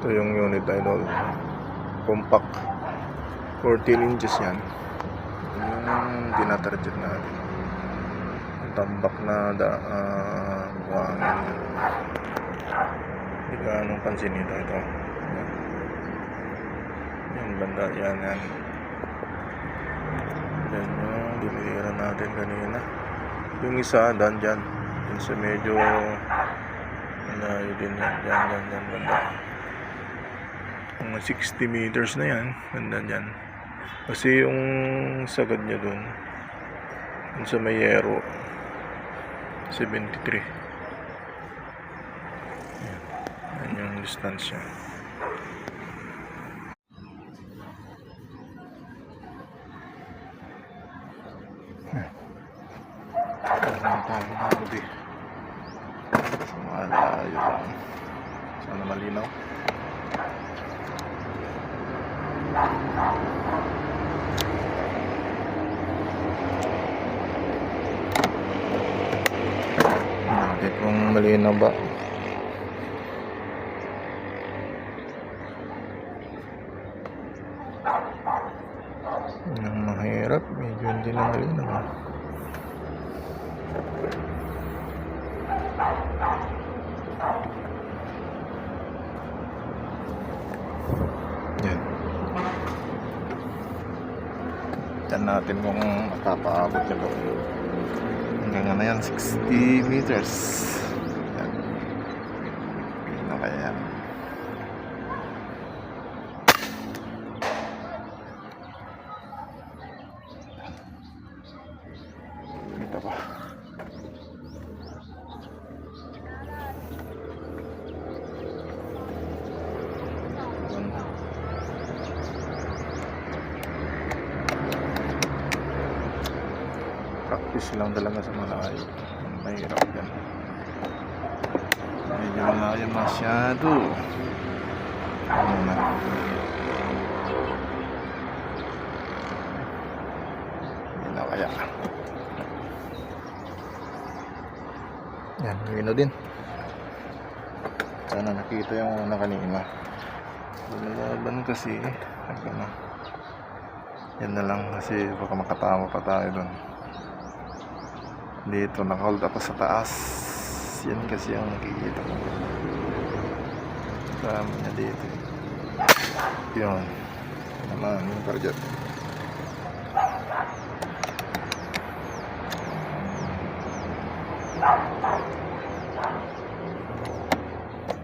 Ito yung unit idol, compact, 14 inches yan. Yung tinatarget natin, tambak na buhangin. Hindi ka anong pansin ito. Yan banda, yan yan yung diniliran natin kanina. Yung isa dyan yung sa medyo malayo din yan, dyan banda. Mga 60 meters na yan, banda dyan. Kasi yung sagad niya dun sa Mayero 73. Yan yung distansya. Tayo na gabi. Malayo lang. Sana malinaw. Hindi kung malinaw ba. Ang mahirap, medyo hindi na malinaw. Yan. Yan natin kung makapaabot na ba. Hanggang ano yan, 60 meters. Yan. Ano kaya yan? Ito pa. Practice lang talaga sa malayo. Mahirap yan. Medyo malayo masyado. Ano na. Hindi na kaya. Yan, gawin na din. Sana nakita yung una kanina. Lumalaban kasi. Ano. Yan na lang kasi baka makatama pa tayo doon. Dito nakahold ako sa taas. Yan kasi ang nakikita ko. Kasama niya dito. Yun naman yung target.